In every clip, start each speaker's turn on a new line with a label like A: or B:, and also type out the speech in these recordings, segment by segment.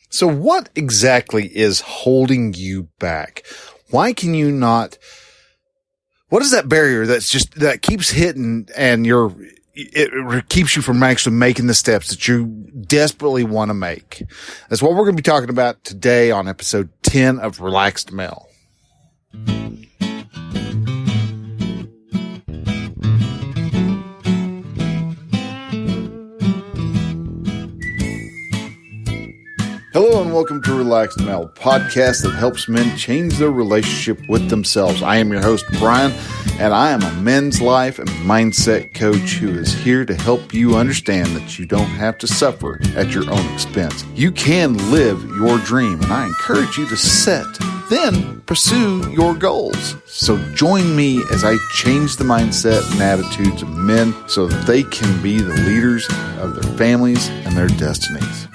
A: So what exactly is holding you back? Why can you not? What is that barrier that keeps hitting and it keeps you from actually making the steps that you desperately want to make? That's what we're going to be talking about today on episode 10 of Relaxed Mel. Hello and welcome to Relaxed Mel, podcast that helps men change their relationship with themselves. I am your host, Brian, and I am a men's life and mindset coach who is here to help you understand that you don't have to suffer at your own expense. You can live your dream, and I encourage you to set, then pursue your goals. So join me as I change the mindset and attitudes of men so that they can be the leaders of their families and their destinies.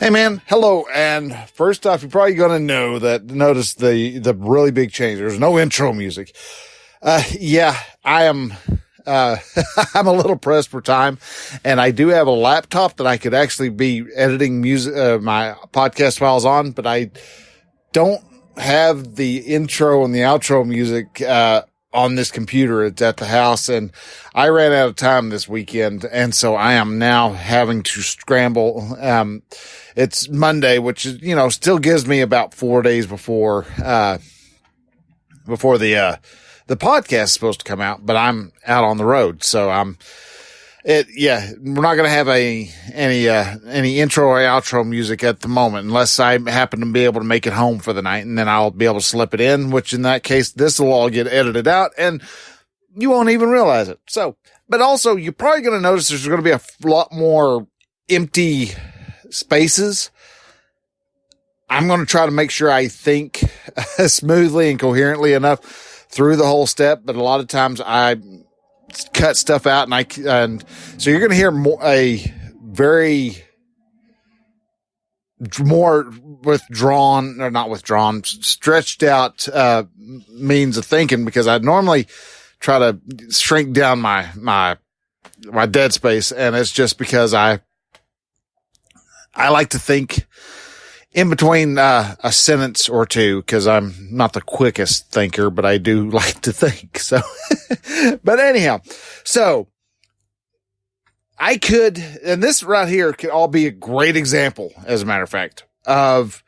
A: Hey man, hello, and first off, you're probably going to notice the really big change. There's no intro music. I am, I'm a little pressed for time, and I do have a laptop that I could actually be editing music, my podcast files on, but I don't have the intro and the outro music, on this computer. It's at the house, and I ran out of time this weekend, and so I am now having to scramble. It's Monday, which is, still gives me about 4 days before the podcast is supposed to come out, but I'm out on the road. So we're not going to have any intro or outro music at the moment, unless I happen to be able to make it home for the night, and then I'll be able to slip it in, which in that case, this will all get edited out and you won't even realize it. So, but also you're probably going to notice there's going to be a lot more empty spaces. I'm going to try to make sure I think smoothly and coherently enough through the whole step, but a lot of times I cut stuff out, and so you're going to hear stretched out means of thinking, because I normally try to shrink down my dead space, and it's just because I like to think in between a sentence or two, because I'm not the quickest thinker, but I do like to think. So, but anyhow, so I could, and this right here could all be a great example, as a matter of fact, of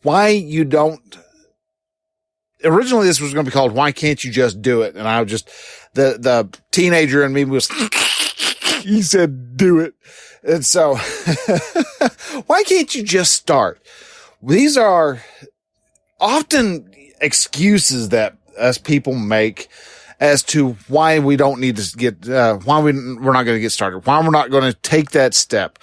A: why you don't. Originally, this was going to be called "Why Can't You Just Do It?" And I just the teenager in me was, he said, "Do it." And so, why can't you just start? These are often excuses that us people make as to why we don't need to get, why we're not going to get started, why we're not going to take that step.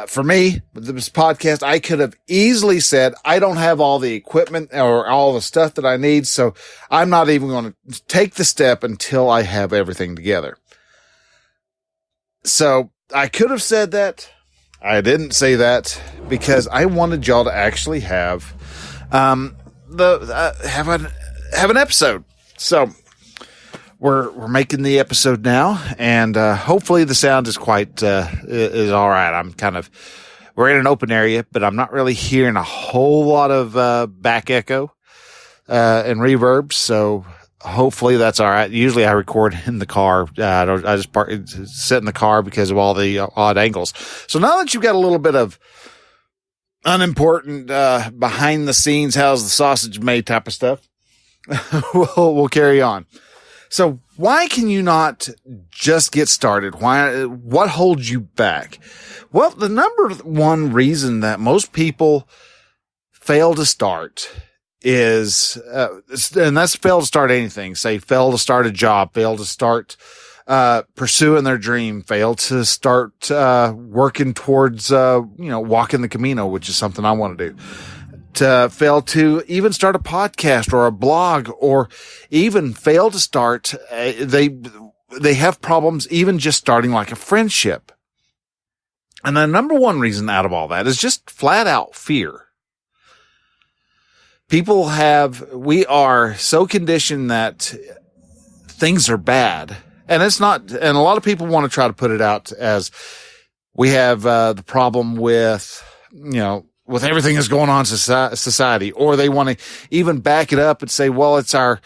A: For me, with this podcast, I could have easily said, I don't have all the equipment or all the stuff that I need, so I'm not even going to take the step until I have everything together. So, I could have said that. I didn't say that because I wanted y'all to actually have have an episode. So we're making the episode now, and hopefully the sound is is all right. We're in an open area, but I'm not really hearing a whole lot of back echo and reverb. So hopefully that's all right. Usually I record in the car. I just sit in the car because of all the odd angles. So now that you've got a little bit of unimportant, behind the scenes, how's the sausage made type of stuff, we'll carry on. So why can you not just get started? What holds you back? Well, the number one reason that most people fail to start is, and that's fail to start anything. Say, fail to start a job, fail to start, pursuing their dream, fail to start, working towards, walking the Camino, which is something I want to do. To fail to even start a podcast or a blog, or even fail to start, they have problems even just starting like a friendship. And the number one reason out of all that is just flat out fear. We are so conditioned that things are bad, and it's not, and a lot of people want to try to put it out as We have the problem with, with everything that's going on in society, or they want to even back it up and say, well, it's our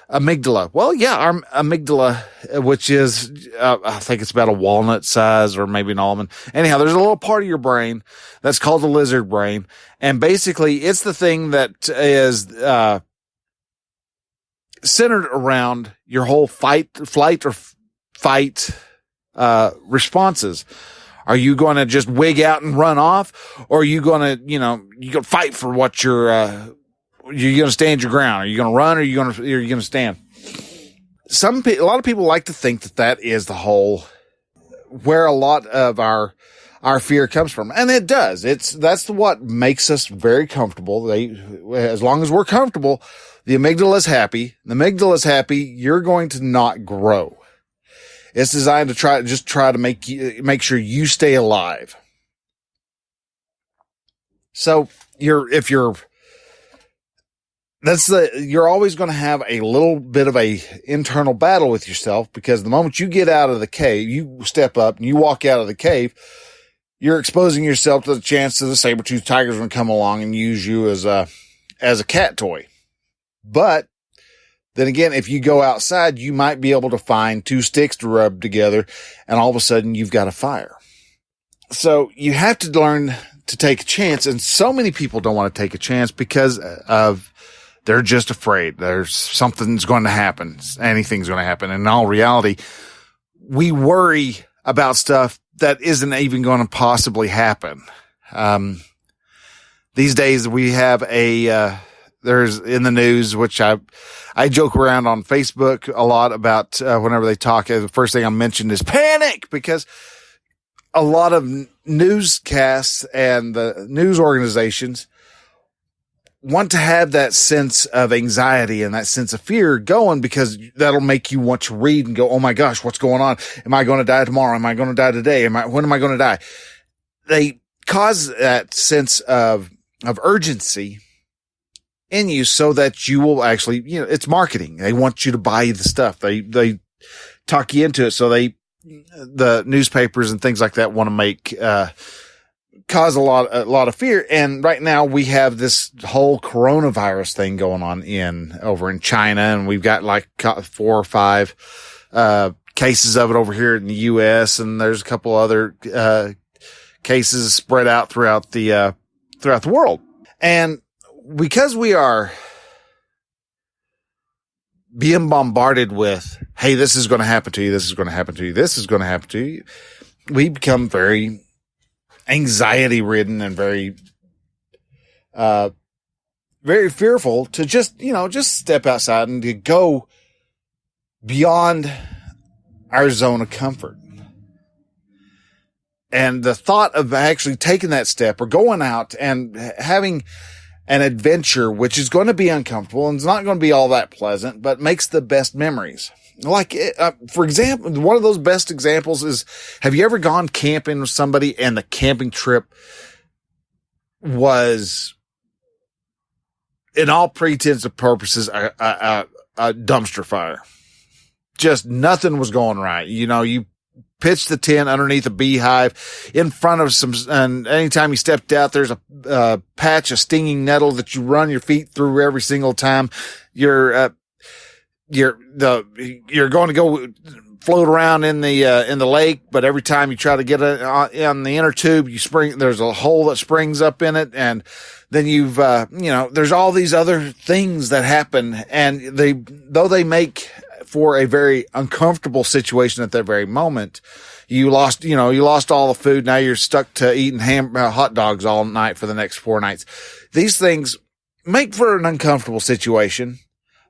A: amygdala. Well, yeah, our amygdala, which is, I think it's about a walnut size or maybe an almond. Anyhow, there's a little part of your brain that's called the lizard brain. And basically it's the thing that is, centered around your whole flight or fight, responses. Are you going to just wig out and run off, or are you going to, you're going to fight for what you're going to stand your ground? Are you going to run, or are you going to stand? A lot of people like to think that is the whole, where a lot of our fear comes from. And it does. That's what makes us very comfortable. As long as we're comfortable, the amygdala is happy. The amygdala is happy. You're going to not grow. It's designed to try to make sure you stay alive. So you're always going to have a little bit of a internal battle with yourself, because the moment you get out of the cave, you step up and you walk out of the cave, you're exposing yourself to the chance that the saber-tooth tiger's going to come along and use you as a cat toy. But then again, if you go outside, you might be able to find two sticks to rub together, and all of a sudden you've got a fire. So you have to learn to take a chance, and so many people don't want to take a chance because they're just afraid. There's something's going to happen. Anything's going to happen. And in all reality, we worry about stuff that isn't even going to possibly happen. These days we have there's in the news, which I joke around on Facebook a lot about, whenever they talk, the first thing I mention is panic, because a lot of newscasts and the news organizations want to have that sense of anxiety and that sense of fear going, because that'll make you want to read and go, oh my gosh, what's going on? Am I going to die tomorrow? Am I going to die today? When am I going to die? They cause that sense of urgency in you so that you will actually, it's marketing. They want you to buy the stuff. They talk you into it. So the newspapers and things like that want to make, cause a lot of fear. And right now we have this whole coronavirus thing going on over in China. And we've got like 4 or 5, cases of it over here in the US. And there's a couple other, cases spread out throughout the world. And because we are being bombarded with, hey, this is going to happen to you. This is going to happen to you. This is going to happen to you. We become very anxiety ridden and very, very fearful to just step outside and to go beyond our zone of comfort. And the thought of actually taking that step or going out and having an adventure, which is going to be uncomfortable and it's not going to be all that pleasant, but makes the best memories. Like, for example, one of those best examples is, have you ever gone camping with somebody and the camping trip was, in all pretense of purposes, a dumpster fire? Just nothing was going right. You pitched the tent underneath a beehive in front of and anytime you stepped out, there's a patch of stinging nettle that you run your feet through every single time. You're going to go float around in the lake, but every time you try to get on the inner tube, there's a hole that springs up in it. And then there's all these other things that happen, and though they make for a very uncomfortable situation at that very moment, you lost all the food. Now you're stuck to eating hot dogs all night for the next 4 nights. These things make for an uncomfortable situation,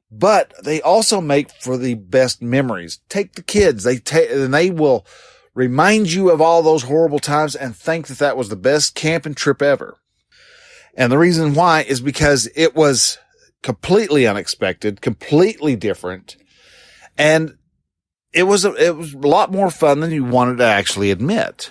A: but they also make for the best memories. Take the kids. And they will remind you of all those horrible times and think that was the best camping trip ever. And the reason why is because it was completely unexpected, completely different. And it was a lot more fun than you wanted to actually admit.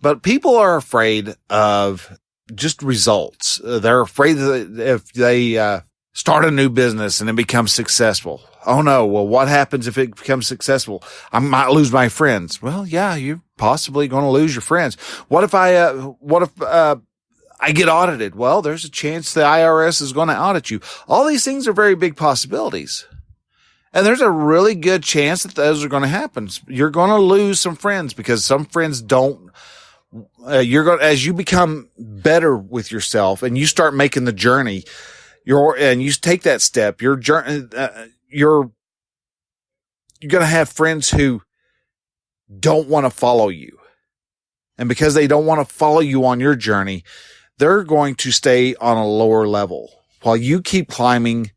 A: But people are afraid of just results. They're afraid that if they start a new business and it becomes successful. Oh no. Well, what happens if it becomes successful? I might lose my friends. Well, yeah, you're possibly going to lose your friends. What if I get audited? Well, there's a chance the IRS is going to audit you. All these things are very big possibilities. And there's a really good chance that those are going to happen. You're going to lose some friends because some friends don't, as you become better with yourself and you start making the journey, and you take that step, you're going to have friends who don't want to follow you. And because they don't want to follow you on your journey, they're going to stay on a lower level while you keep climbing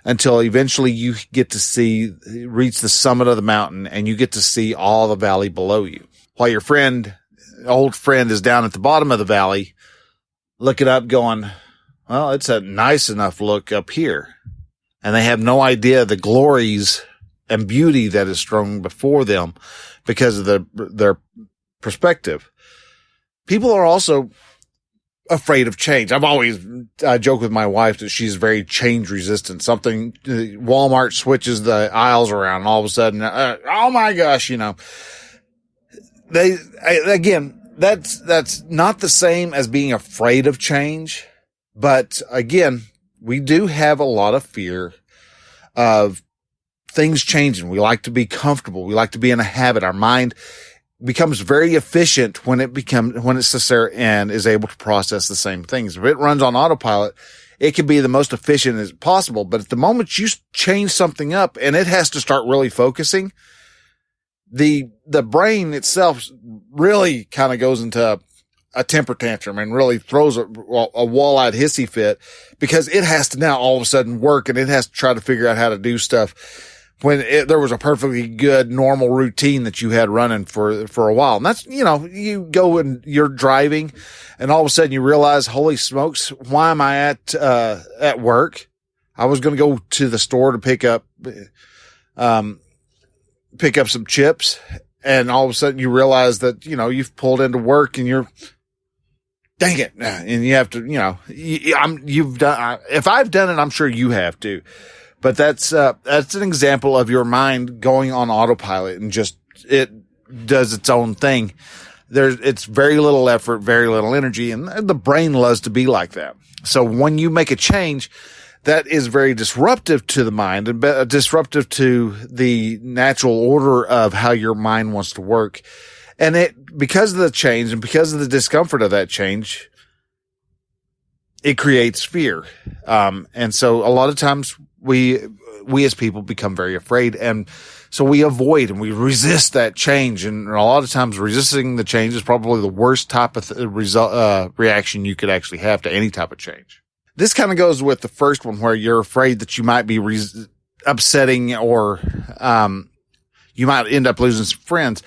A: until eventually you get to reach the summit of the mountain and you get to see all the valley below you. While your old friend is down at the bottom of the valley, looking up going, well, it's a nice enough look up here. And they have no idea the glories and beauty that is strewn before them because of their perspective. People are also afraid of change. I joke with my wife that she's very change resistant. Walmart switches the aisles around and all of a sudden, oh my gosh, that's not the same as being afraid of change. But again, we do have a lot of fear of things changing. We like to be comfortable. We like to be in a habit. Our mind becomes very efficient when it's necessary and is able to process the same things. If it runs on autopilot, it can be the most efficient as possible. But at the moment you change something up and it has to start really focusing, the brain itself really kind of goes into a temper tantrum and really throws a wall-eyed hissy fit because it has to now all of a sudden work and it has to try to figure out how to do stuff when there was a perfectly good normal routine that you had running for a while. And that's, you go and you're driving and all of a sudden you realize, holy smokes, why am I at work? I was going to go to the store to pick up some chips. And all of a sudden you realize that, you've pulled into work and you're, dang it. And you have to, you've done, if I've done it, I'm sure you have too. But that's an example of your mind going on autopilot and just, it does its own thing. It's very little effort, very little energy, and the brain loves to be like that. So when you make a change, that is very disruptive to the mind and disruptive to the natural order of how your mind wants to work. And because of the change and because of the discomfort of that change, it creates fear. And so a lot of times we as people become very afraid. And so we avoid and we resist that change. And a lot of times resisting the change is probably the worst type of reaction you could actually have to any type of change. This kind of goes with the first one where you're afraid that you might be upsetting or, you might end up losing some friends.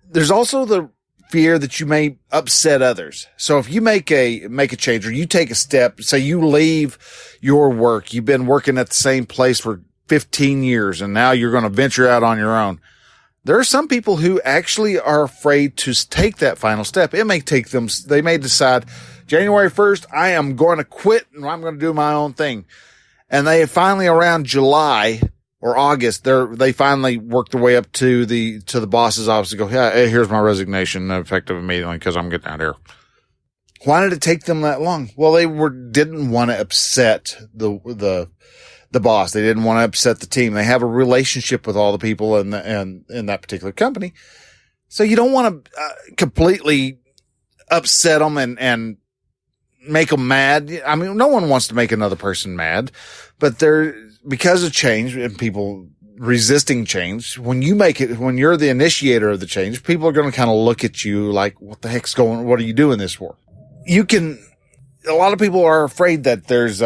A: There's also the fear that you may upset others. So if you make a change or you take a step, say you leave your work, you've been working at the same place for 15 years and now you're going to venture out on your own. There are some people who actually are afraid to take that final step. They may decide January 1st, I am going to quit and I'm going to do my own thing. And they finally around July or August, they finally work their way up to the boss's office and go, hey, here's my resignation effective immediately because I'm getting out of here. Why did it take them that long? Well, they didn't want to upset the boss. They didn't want to upset the team. They have a relationship with all the people in that particular company. So you don't want to completely upset them and make them mad. I mean, no one wants to make another person mad, but because of change and people resisting change, when you're the initiator of the change, people are going to kind of look at you like, what the heck's going on? What are you doing this for? A lot of people are afraid that there's,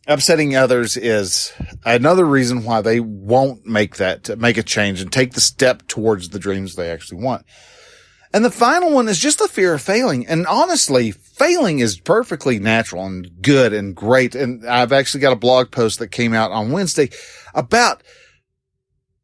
A: upsetting others is another reason why they won't make a change and take the step towards the dreams they actually want. And the final one is just the fear of failing. And honestly, failing is perfectly natural and good and great. And I've actually got a blog post that came out on Wednesday about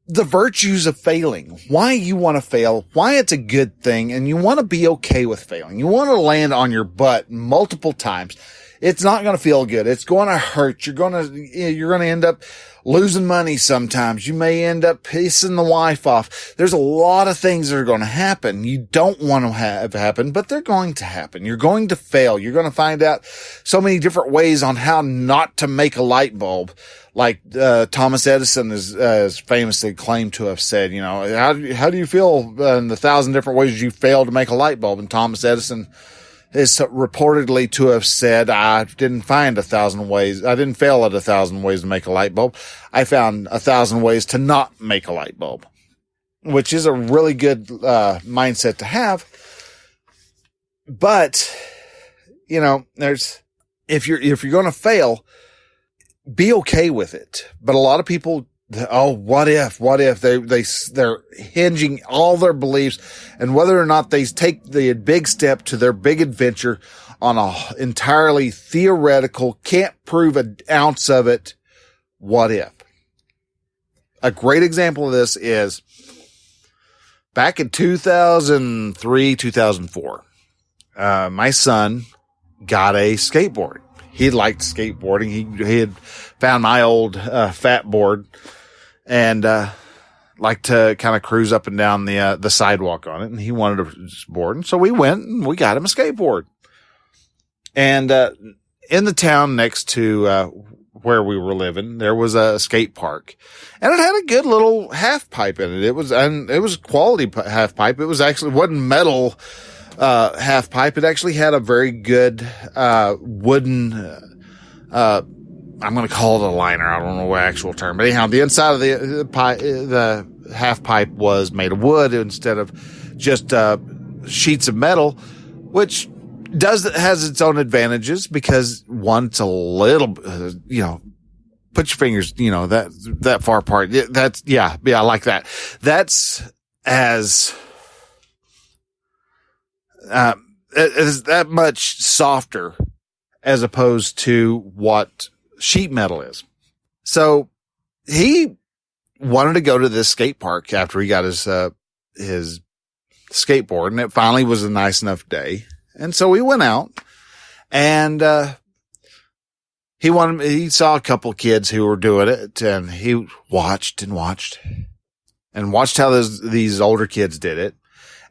A: the virtues of failing, why you want to fail, why it's a good thing, and you want to be okay with failing. You want to land on your butt multiple times. It's not going to feel good. It's going to hurt. You're going to end up losing money sometimes. You may end up pissing the wife off. There's a lot of things that are going to happen. You don't want to have happen, but they're going to happen. You're going to fail. You're going to find out so many different ways on how not to make a light bulb. Like, Thomas Edison is famously claimed to have said, how do you feel in the 1,000 different ways you failed to make a light bulb? And Thomas Edison is reportedly to have said, I didn't find 1,000 ways. I didn't fail at 1,000 ways to make a light bulb. I found 1,000 ways to not make a light bulb, which is a really good, mindset to have. But, if you're going to fail, be okay with it. But a lot of people, what if they're hinging all their beliefs and whether or not they take the big step to their big adventure on a entirely theoretical, can't prove an ounce of it. What if? A great example of this is back in 2003, 2004, my son got a skateboard. He liked skateboarding. He had found my old, fat board and, liked to kind of cruise up and down the sidewalk on it. And he wanted a board. And so we went and we got him a skateboard. And, in the town next to, where we were living, there was a skate park and it had a good little half pipe in it. It was quality half pipe. It wasn't metal, half pipe. It actually had a very good, wooden, I'm going to call it a liner. I don't know what actual term, but anyhow, the inside of the half pipe was made of wood instead of just, sheets of metal, which has its own advantages because one, it's a little, put your fingers, that far apart. I like that. That's as, it is that much softer as opposed to what sheet metal is. So he wanted to go to this skate park after he got his skateboard, and it finally was a nice enough day. And so we went out and, he saw a couple kids who were doing it and he watched how these older kids did it.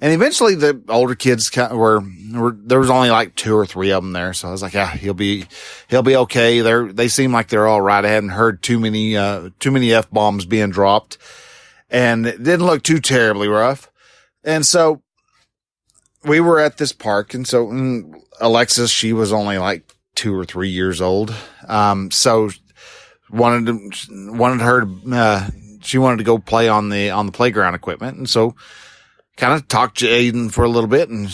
A: And eventually the older kids were there was only like 2 or 3 of them there. So I was like, yeah, he'll be okay. They seem like they're all right. I hadn't heard too many F-bombs being dropped and it didn't look too terribly rough. And so we were at this park. And so Alexis, she was only like 2 or 3 years old. So wanted her to, she wanted to go play on the playground equipment. And so kind of talked to Aiden for a little bit and,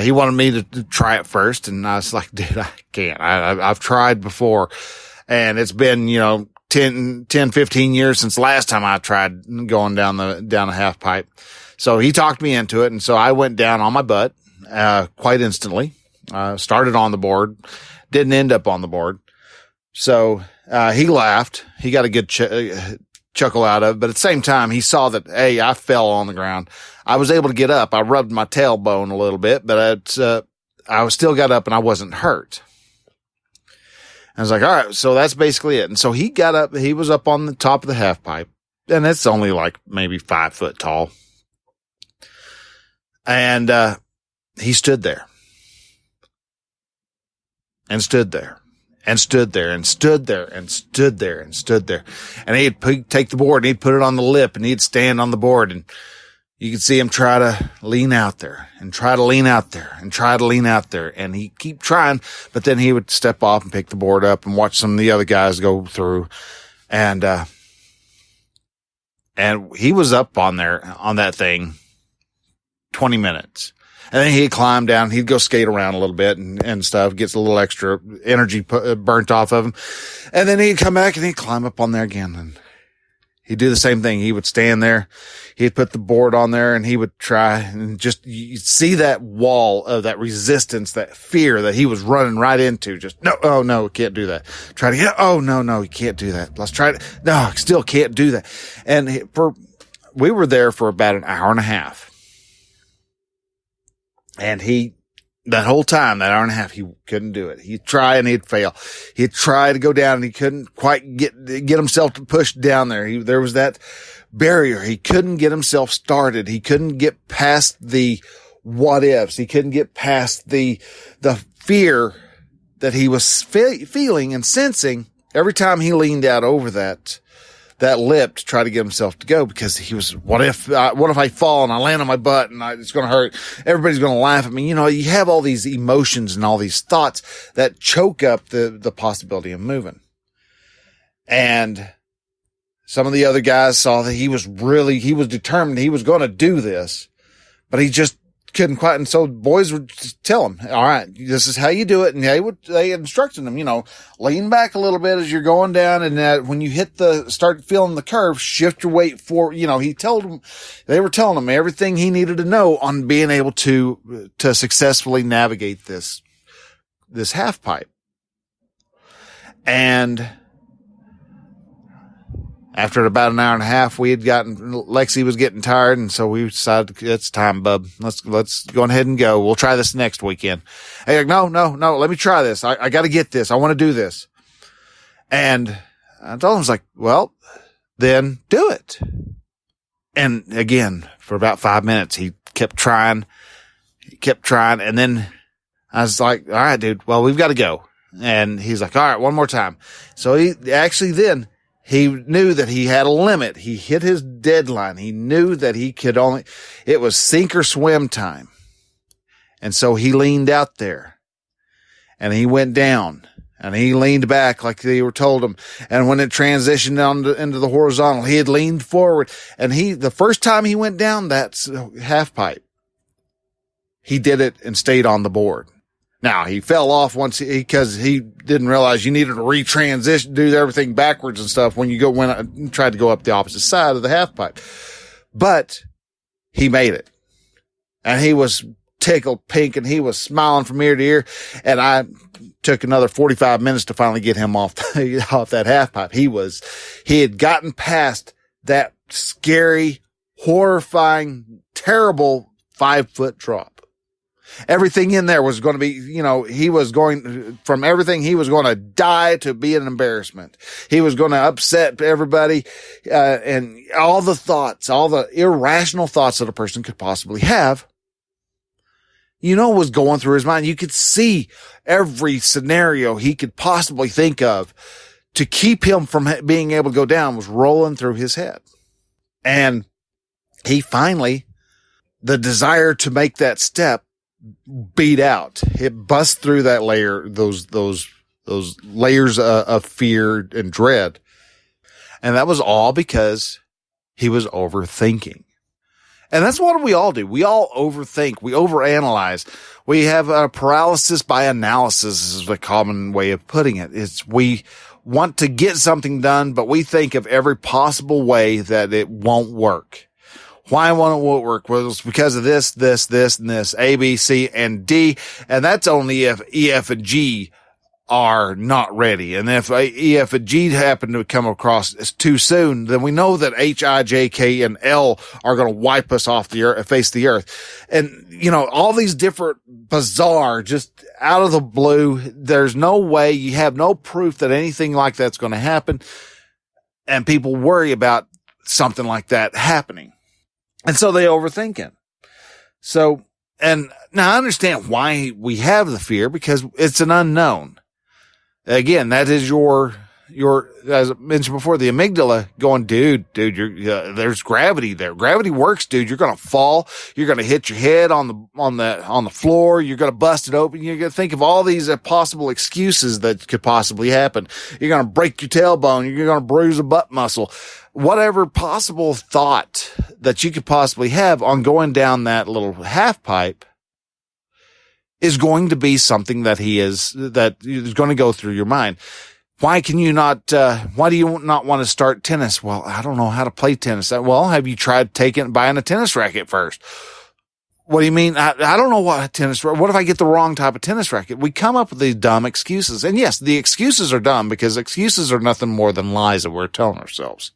A: he wanted me to try it first. And I was like, dude, I can't. I've tried before and it's been, 10, 15 years since last time I tried going down a half pipe. So he talked me into it. And so I went down on my butt, quite instantly, started on the board, didn't end up on the board. So, he laughed. He got a good, chuckle out of it. But at the same time, he saw that, hey, I fell on the ground. I was able to get up. I rubbed my tailbone a little bit, but I still got up and I wasn't hurt. I was like, all right, so that's basically it. And so he got up, he was up on the top of the half pipe and it's only like maybe 5 foot tall. And, he stood there and stood there. And stood there and stood there and stood there and stood there. And he'd take the board and he'd put it on the lip and he'd stand on the board and you could see him try to lean out there and try to lean out there and try to lean out there. And he'd keep trying, but then he would step off and pick the board up and watch some of the other guys go through. And he was up on that thing 20 minutes. And then he'd climb down, he'd go skate around a little bit and stuff, gets a little extra energy burnt off of him. And then he'd come back and he'd climb up on there again. And he'd do the same thing. He would stand there, he'd put the board on there and he would try and just, you see that wall of that resistance, that fear that he was running right into. Just, no, oh no, we can't do that. Try to get, oh no, you can't do that. Let's try it. No, I still can't do that. And we were there for about an hour and a half. And he That whole time, that hour and a half, he couldn't do it. He'd try and he'd fail. He'd try to go down and he couldn't quite get himself to push down there. There was that barrier. He couldn't get himself started. He couldn't get past the what ifs. He couldn't get past the fear that he was feeling and sensing every time he leaned out over that lip to try to get himself to go, because he was, what if I fall and I land on my butt and it's going to hurt? Everybody's going to laugh at me. You know, you have all these emotions and all these thoughts that choke up the possibility of moving. And some of the other guys saw that he was determined he was going to do this, but he just couldn't quite. And so boys would just tell him, all right, this is how you do it. And they instructed him, lean back a little bit as you're going down. And when you start feeling the curve, shift your weight forward. They were telling him everything he needed to know on being able to successfully navigate this half pipe. And after about an hour and a half, Lexi was getting tired. And so we decided, it's time, bub. Let's go ahead and go. We'll try this next weekend. Hey, like, no, let me try this. I got to get this. I want to do this. And I told him, I was like, well, then do it. And again, for about 5 minutes, he kept trying. And then I was like, all right, dude, well, we've got to go. And he's like, all right, one more time. So he knew that he had a limit. He hit his deadline. He knew that it was sink or swim time. And so he leaned out there and he went down and he leaned back like they were told him. And when it transitioned into the horizontal, he had leaned forward. And the first time he went down that half pipe, he did it and stayed on the board. Now, he fell off because he didn't realize you needed to retransition, do everything backwards and stuff when I tried to go up the opposite side of the half pipe. But he made it. And he was tickled pink and he was smiling from ear to ear. And I took another 45 minutes to finally get him off that half pipe. He had gotten past that scary, horrifying, terrible 5-foot drop. Everything in there was going to be, he was going to die to be an embarrassment. He was going to upset everybody. And all the irrational thoughts that a person could possibly have, was going through his mind. You could see every scenario he could possibly think of to keep him from being able to go down was rolling through his head. And he finally, the desire to make that step beat out. It bust through that layer, those layers of fear and dread. And that was all because he was overthinking. And that's what we all do. We all overthink. We overanalyze. We have a paralysis by analysis is the common way of putting it. We want to get something done, but we think of every possible way that it won't work. Why won't it work? Well, it's because of this, and this, A, B, C, and D. And that's only if E, F, and G are not ready. And if E, F, and G happen to come across too soon, then we know that H, I, J, K, and L are going to wipe us off the earth, face the earth. And, all these different bizarre, just out of the blue, there's no way, you have no proof that anything like that's going to happen. And people worry about something like that happening. And so they overthink it. So, and now I understand why we have the fear, because it's an unknown. Again, that is your, as I mentioned before, the amygdala going, dude, there's gravity there. Gravity works, dude. You're going to fall. You're going to hit your head on the floor. You're going to bust it open. You're going to think of all these possible excuses that could possibly happen. You're going to break your tailbone. You're going to bruise a butt muscle. Whatever possible thought that you could possibly have on going down that little half pipe is going to be something that is going to go through your mind. Why do you not want to start tennis? Well, I don't know how to play tennis. Well, have you tried buying a tennis racket first? What do you mean? I don't know what if I get the wrong type of tennis racket? We come up with these dumb excuses. And yes, the excuses are dumb because excuses are nothing more than lies that we're telling ourselves.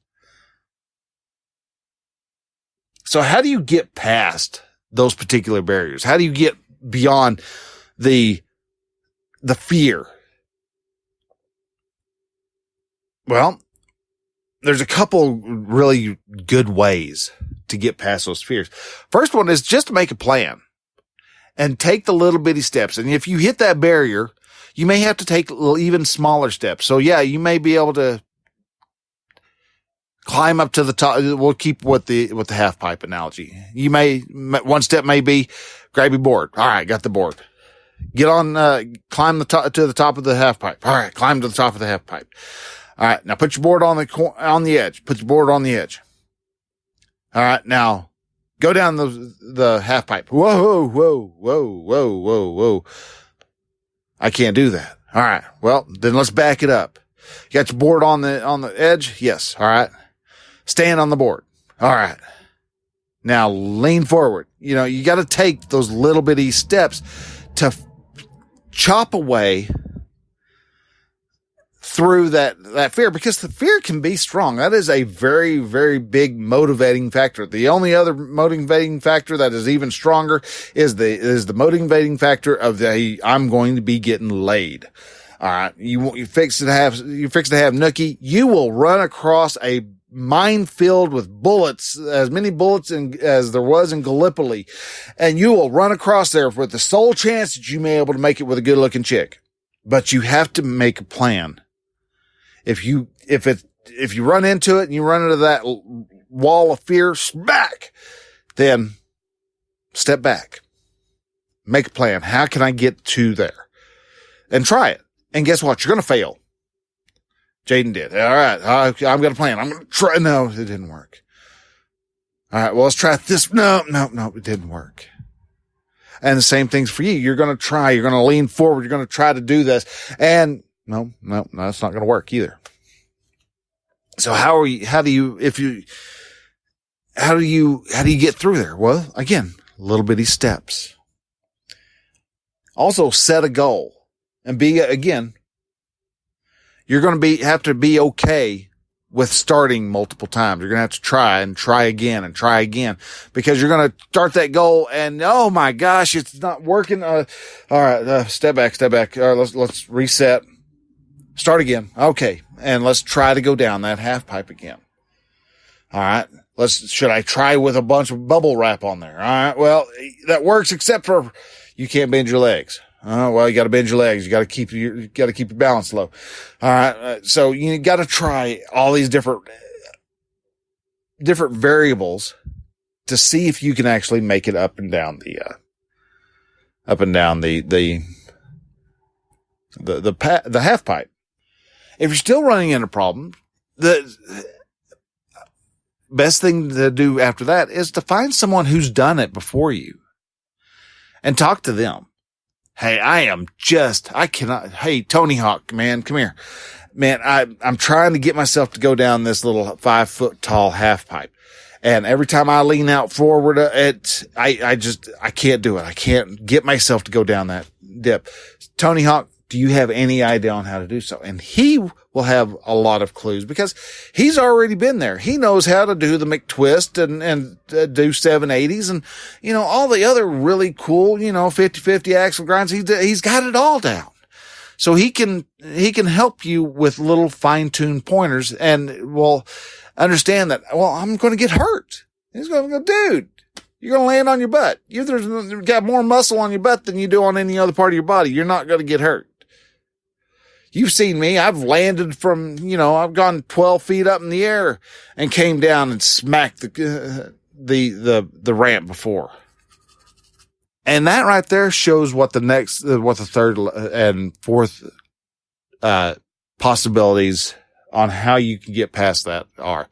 A: So how do you get past those particular barriers? How do you get beyond the fear? Well, there's a couple really good ways to get past those fears. First one is just to make a plan and take the little bitty steps. And if you hit that barrier, you may have to take even smaller steps. So yeah, you may be able to climb up to the top. We'll keep with the half pipe analogy. One step may be grab your board. All right, got the board. Get on, climb to the top of the half pipe. All right, climb to the top of the half pipe. All right, now put your board on the edge. Put your board on the edge. All right, now go down the half pipe. Whoa, whoa, whoa, whoa, whoa, whoa. I can't do that. All right, well, then let's back it up. You got your board on the edge? Yes. All right. Stand on the board. All right. Now lean forward. You got to take those little bitty steps to chop away through that fear, because the fear can be strong. That is a very, very big motivating factor. The only other motivating factor that is even stronger is the motivating factor of I'm going to be getting laid. All right. You fix to have nookie. You will run across a minefield with bullets, as many bullets as there was in Gallipoli. And you will run across there with the sole chance that you may be able to make it with a good looking chick. But you have to make a plan. If you run into it and you run into that wall of fear, smack, then step back, make a plan. How can I get to there? And try it. And guess what? You're going to fail. Jaden did. All right. I've got a plan. I'm going to try. No, it didn't work. All right. Well, let's try this. No, it didn't work. And the same thing's for you. You're going to try. You're going to lean forward. You're going to try to do this. And no, it's not going to work either. So how do you get through there? Well, again, little bitty steps. Also set a goal and you're going to have to be okay with starting multiple times. You're going to have to try and try again, because you're going to start that goal and, oh my gosh, it's not working. All right. Step back. Let's reset. Start again. Okay. And let's try to go down that half pipe again. All right. Should I try with a bunch of bubble wrap on there? All right. Well, that works except for you can't bend your legs. Oh, well, you got to bend your legs. You got to keep your balance low. All right. So you got to try all these different variables to see if you can actually make it up and down the half pipe. If you're still running into problems, the best thing to do after that is to find someone who's done it before you and talk to them. Hey, hey, Tony Hawk, man, come here. Man, I'm trying to get myself to go down this little 5 foot tall half pipe. And every time I lean out forward, I can't do it. I can't get myself to go down that dip. Tony Hawk, do you have any idea on how to do so? And he will have a lot of clues because he's already been there. He knows how to do the McTwist and do 780s and, all the other really cool, 50-50 axle grinds. He's got it all down. So he can help you with little fine-tuned pointers and will understand that, well, I'm going to get hurt. He's going to go, dude, you're going to land on your butt. You've got more muscle on your butt than you do on any other part of your body. You're not going to get hurt. You've seen me. I've landed from, I've gone 12 feet up in the air and came down and smacked the ramp before. And that right there shows what the third and fourth, possibilities on how you can get past that are.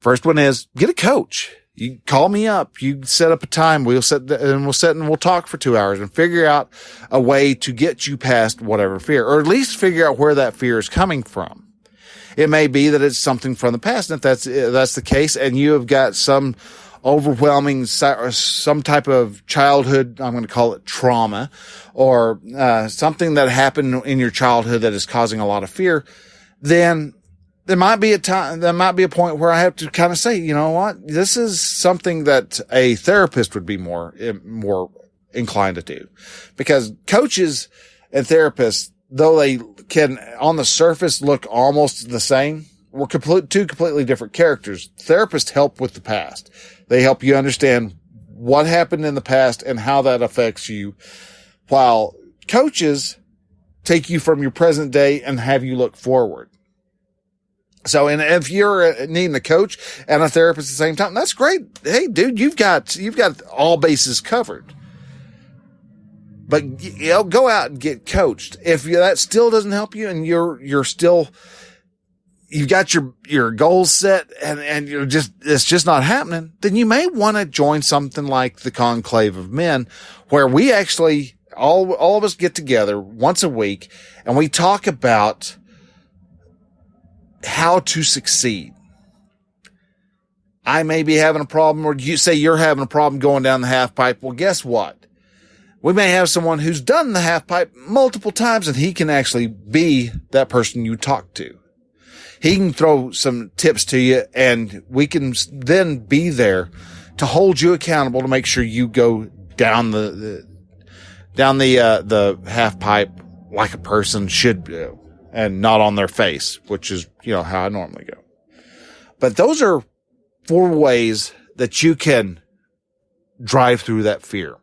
A: First one is get a coach. You call me up. You set up a time. We'll talk for 2 hours and figure out a way to get you past whatever fear, or at least figure out where that fear is coming from. It may be that it's something from the past. And if that's the case, and you have got some overwhelming, some type of childhood, I'm going to call it trauma, or something that happened in your childhood that is causing a lot of fear, then there might be a point where I have to kind of say, you know what? This is something that a therapist would be more inclined to do, because coaches and therapists, though they can on the surface look almost the same, we're two completely different characters. Therapists help with the past. They help you understand what happened in the past and how that affects you, while coaches take you from your present day and have you look forward. So, and if you're needing a coach and a therapist at the same time, that's great. Hey, dude, you've got all bases covered. But go out and get coached. If that still doesn't help you and you're still, you've got your goals set and it's just not happening, then you may want to join something like the Conclave of Men, where we actually, all of us get together once a week and we talk about how to succeed. I may be having a problem, or you say you're having a problem going down the half pipe. Well, guess what? We may have someone who's done the half pipe multiple times, and he can actually be that person you talk to. He can throw some tips to you, and we can then be there to hold you accountable to make sure you go down the half pipe like a person should do, and not on their face, which is, how I normally go. But those are 4 ways that you can drive through that fear.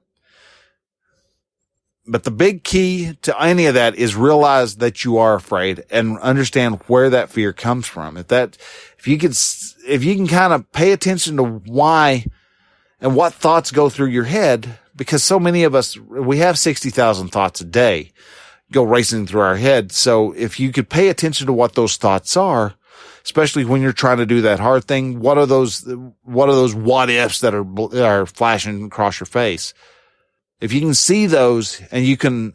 A: But the big key to any of that is realize that you are afraid and understand where that fear comes from. If you can kind of pay attention to why and what thoughts go through your head, because so many of us, we have 60,000 thoughts a day go racing through our head. So if you could pay attention to what those thoughts are, especially when you're trying to do that hard thing, what are those what ifs that are flashing across your face? If you can see those and you can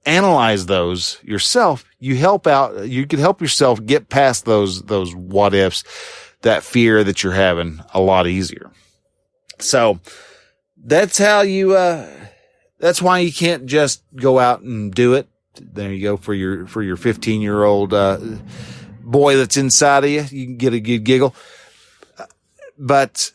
A: analyze those yourself, you can help yourself get past those what ifs, that fear that you're having, a lot easier. So that's how that's why you can't just go out and do it. There you go, for your 15-year-old boy that's inside of you. You can get a good giggle. But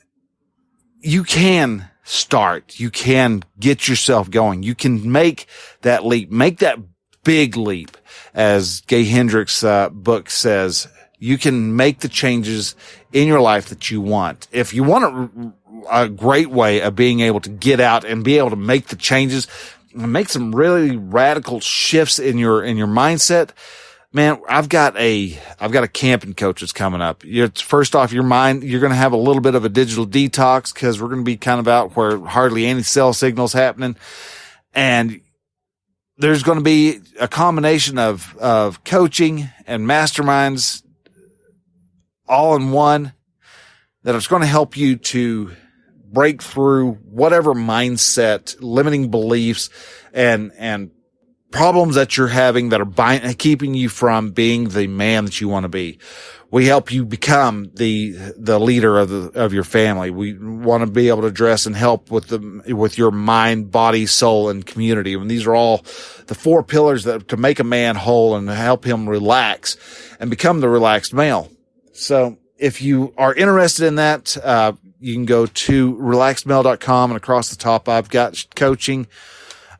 A: you can start. You can get yourself going. You can make that leap. Make that big leap. As Gay Hendricks' book says, you can make the changes in your life that you want. If you want a great way of being able to get out and be able to make the changes, make some really radical shifts in your mindset, man, I've got a camping coach that's coming up. First off, your mind, you're going to have a little bit of a digital detox, because we're going to be kind of out where hardly any cell signal's happening. And there's going to be a combination of coaching and masterminds all in one that is going to help you to break through whatever mindset, limiting beliefs, and problems that you're having that are keeping you from being the man that you want to be. We help you become the leader of your family. We want to be able to address and help with your mind, body, soul, and community. And these are all the 4 pillars to make a man whole and help him relax and become the relaxed male. So if you are interested in that, you can go to relaxedmale.com, and across the top, I've got coaching,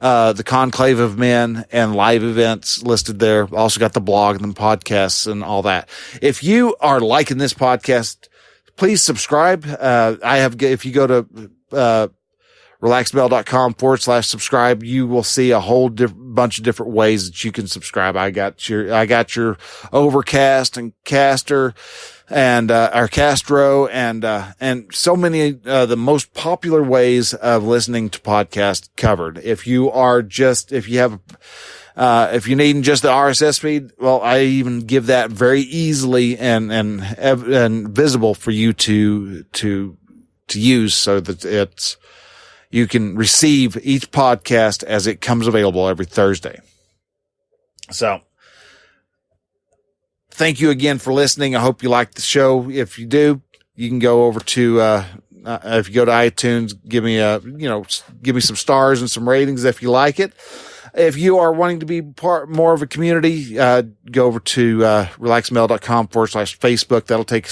A: the Conclave of Men, and live events listed there. Also got the blog and the podcasts and all that. If you are liking this podcast, please subscribe. If you go to, relaxedmale.com/subscribe, you will see a whole bunch of different ways that you can subscribe. I got your Overcast and Caster and our Castro and so many the most popular ways of listening to podcasts covered. If you're needing just the RSS feed, well, I even give that very easily and visible for you to use, so that you can receive each podcast as it comes available every Thursday. So, thank you again for listening. I hope you liked the show. If you do, you can go over to, if you go to iTunes, give me some stars and some ratings if you like it. If you are wanting to be part more of a community, go over to relaxedmale.com/Facebook. That'll take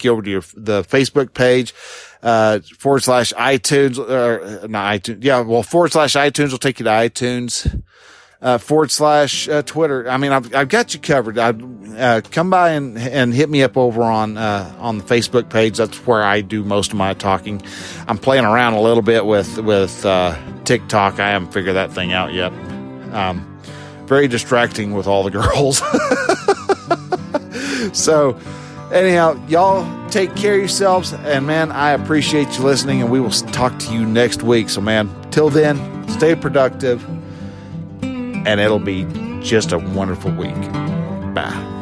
A: you over to the Facebook page, /iTunes, not iTunes. Yeah, well, /iTunes will take you to iTunes. /Twitter. I mean, I've got you covered. Come by and hit me up over on the Facebook page. That's where I do most of my talking. I'm playing around a little bit with TikTok. I haven't figured that thing out yet. Very distracting with all the girls. So anyhow, y'all take care of yourselves, and man, I appreciate you listening, and we will talk to you next week. So man, till then, stay productive, and it'll be just a wonderful week. Bye.